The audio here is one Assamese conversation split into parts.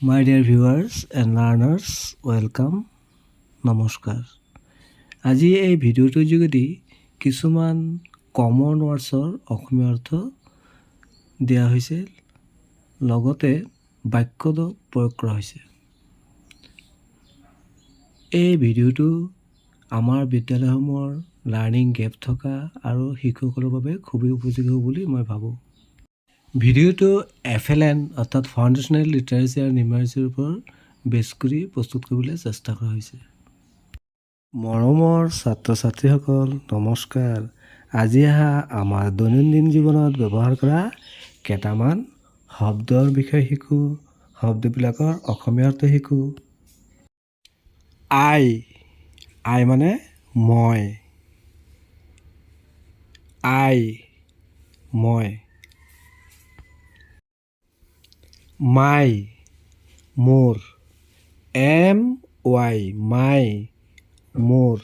My dear viewers and learners, welcome. নমস্কাৰ। আজি এই ভিডিঅ'টোৰ যোগেদি কিছুমান কমন ৱৰ্ডছৰ অসমীয়া অৰ্থ দিয়া হৈছে, লগতে বাক্যত প্ৰয়োগ কৰা হৈছে। এই ভিডিঅ'টো আমাৰ বিদ্যালয়সমূহৰ লাৰ্ণিং গেপ থকা আৰু শিক্ষকসকলৰ বাবে খুবেই উপযোগী হ'ব বুলি মই ভাবোঁ। ভিডিঅ'টো FLN অৰ্থাৎ ফাউণ্ডেশ্যনেল লিটাৰেচি আৰু নিউমাৰেচিৰ ওপৰত বেছ কৰি প্ৰস্তুত কৰিবলৈ চেষ্টা কৰা হৈছে। মৰমৰ ছাত্ৰ ছাত্ৰীসকল নমস্কাৰ। আজি আমাৰ দৈনন্দিন জীৱনত ব্যৱহাৰ কৰা কেইটামান শব্দৰ বিষয়ে শিকোঁ। শব্দবিলাকৰ অসমীয়া অৰ্থ শিকোঁ। আই মানে মই। মই। মাই মোৰ। MY মাই মোৰ।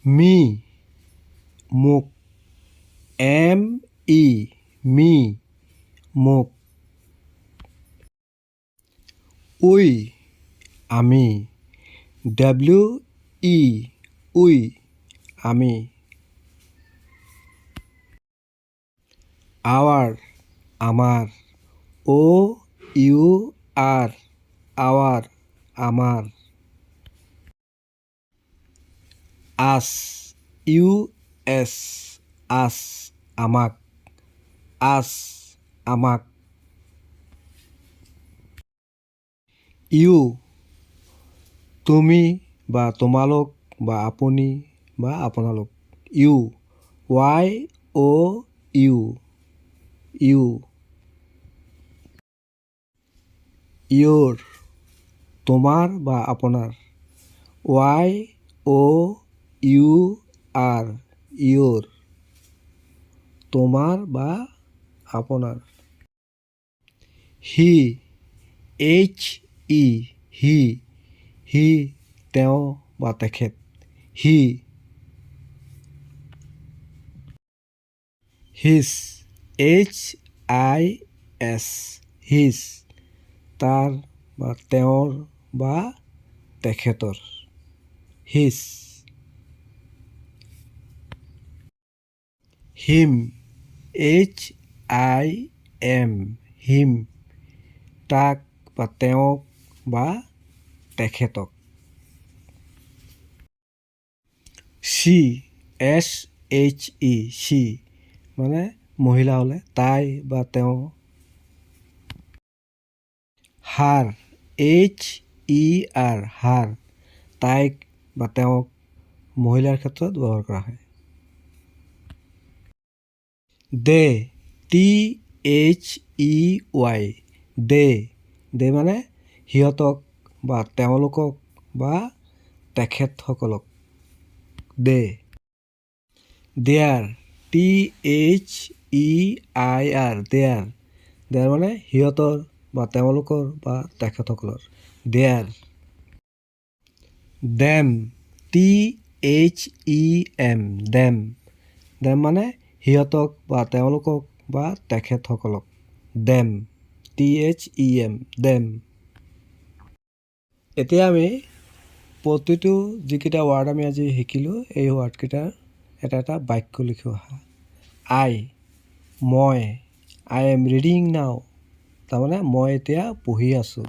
মি মোক। ME মি মোক। উই আমি। WE উই আমি। আৱাৰ আমাৰ। OUR আৱাৰ আমাৰ। আছ US আছ আমাক। আছ আমাক। ইউ তুমি বা তোমালোক বা আপুনি বা আপোনালোক। U YOU U. ইয়োৰ তোমাৰ বা আপোনাৰ। YOUR ইয়োৰ তোমাৰ বা আপোনাৰ। হি HE হি তেওঁ বা তেখেত। হি। হিজ HIS হিজ তাৰ বা তেওঁৰ বা তেখেতৰ। হিজ। হিম HIM হিম তাক বা তেওঁক বা তেখেতক। সি SHE সি মানে মহিলা হ'লে তাই বা তেওঁ। হাৰ HER হাৰ তাইক বা তেওঁক মহিলাৰ ক্ষেত্ৰত ব্যৱহাৰ কৰা হয়। দে THEY দে মানে সিহঁতক বা তেওঁলোকক বা তেখেতসকলক। দে। দেয়াৰ THEIR দেয়াৰ মানে সিহঁতৰ বা তেওঁলোকৰ বা তেখেতসকলৰ। দেয়াৰ। দেম THEM দেম মানে সিহঁতক বা তেওঁলোকক বা তেখেতসকলক। Them THEM them. এতিয়া আমি প্ৰতিটো যিকেইটা ৱৰ্ড আমি আজি শিকিলোঁ এই ৱৰ্ডকেইটাৰ এটা এটা বাক্য লিখি অহা। মই এম ৰিডিং নাও তাৰমানে মই এতিয়া পঢ়ি আছোঁ।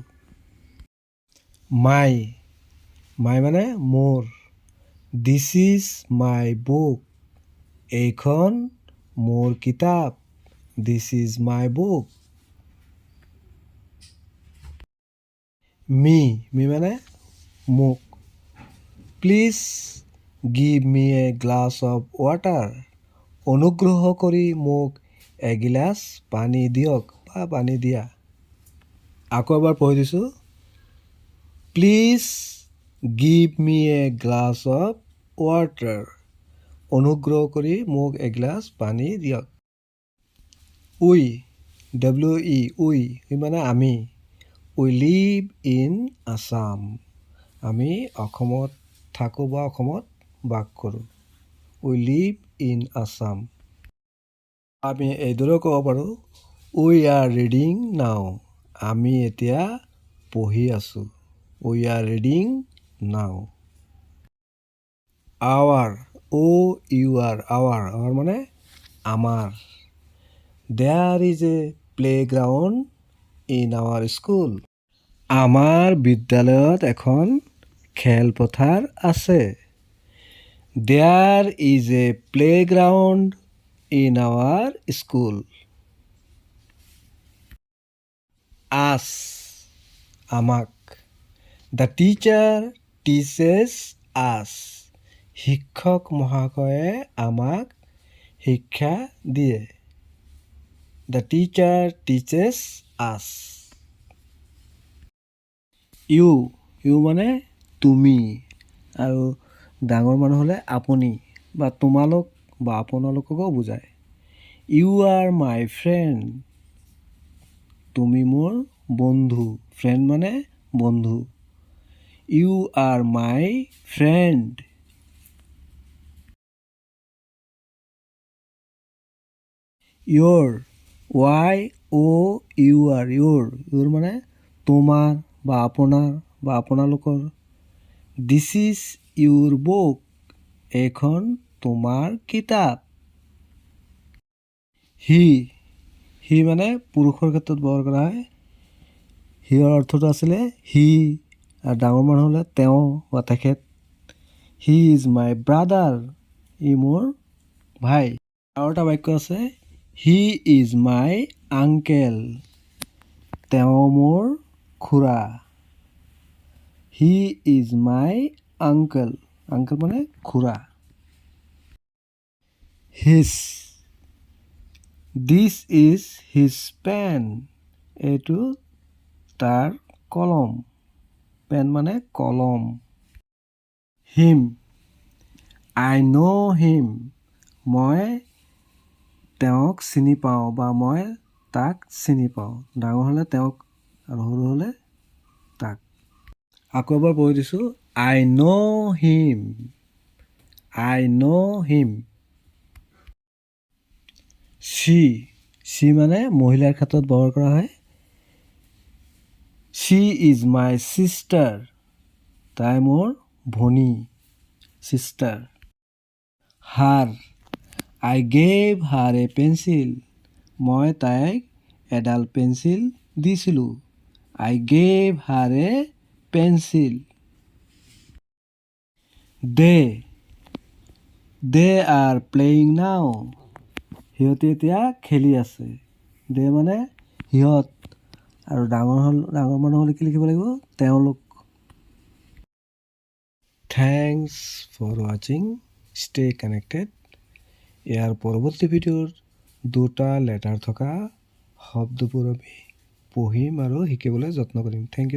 মাই মানে মোৰ। দিছ ইজ মাই বুক এইখন মোৰ কিতাপ। This is my book. মি মানে মোক। Please give me a glass of water অনুগ্ৰহ কৰি মোক এগিলাচ পানী দিয়ক বা পানী দিয়া। আকৌ এবাৰ পঢ়ি দিছোঁ। Please give me a glass of water অনুগ্ৰহ কৰি মোক এগিলাচ পানী দিয়ক। উই WE উই মানে আমি। উই লিভ ইন আছাম আমি অসমত থাকোঁ বা অসমত বাস কৰোঁ। We live in Assam. আমি এইদৰে ক'ব পাৰোঁ উই আৰ ৰিডিং নাও আমি এতিয়া পঢ়ি আছোঁ we are reading now our our মানে আমাৰ there is a playground in our school আমাৰ বিদ্যালয়ত এখন খেলপথাৰ আছে there is a playground in our school আছ আমাক দ্য টিচাৰ টিচেছ আছ শিক্ষক মহাশয়ে আমাক শিক্ষা দিয়ে দ্য টিচাৰ টিচেছ আছ ইউ মানে তুমি আৰু ডাঙৰ মানুহ হ'লে আপুনি বা তোমালোক বা আপোনালোককো বুজায় ইউ আৰ মাই ফ্ৰেণ্ড তুমি মোৰ বন্ধু ফ্ৰেণ্ড মানে বন্ধু you are my friend your your মানে তোমাৰ বা আপোনাৰ বা আপোনালোকৰ দিছ ইজ ইউৰ বুক এইখন তোমাৰ কিতাপ হি মানে পুৰুষৰ ক্ষেত্ৰত ব্যৱহাৰ কৰা হয় হিৰ অৰ্থটো আছিলে হি আৰু ডাঙৰ মানুহ হ'লে তেওঁ বা তেখেত হি ইজ মাই ব্ৰাদাৰ ই মোৰ ভাই আৰু এটা বাক্য আছে হি ইজ মাই আংকেল তেওঁ মোৰ খুৰা হি ইজ মাই আংকেল মানে খুৰা দিছ ইজ হিজ পেন এইটো তাৰ কলম পেন মানে কলম হিম আই ন' হিম মই তেওঁক চিনি পাওঁ বা মই তাক চিনি পাওঁ ডাঙৰ হ'লে তেওঁক আৰু সৰু হ'লে তাক আকৌ এবাৰ পঢ়ি দিছোঁ আই ন' হিম চি মানে মহিলাৰ ক্ষেত্ৰত ব্যৱহাৰ কৰা হয় চি ইজ মাই ছিষ্টাৰ তাই মোৰ ভনী ছিষ্টাৰ আই গেভ হাৰ এ পেঞ্চিল মই তাইক এডাল পেঞ্চিল দিছিলোঁ আই গেভ হাৰ এ পেঞ্চিল দে আৰ প্লেয়িং নাও সিহঁতে এতিয়া খেলি আছে দে মানে সিহঁত আৰু ডাঙৰ মানুহ হ'লে কি লিখিব লাগিব তেওঁলোক থেংকছ ফৰ ৱাচিং ষ্টে কানেক্টেড ইয়াৰ পৰৱৰ্তী ভিডিঅ'ৰ দুটা লেটাৰ থকা শব্দবোৰ আমি পঢ়িম আৰু শিকিবলৈ যত্ন কৰিম থেংক ইউ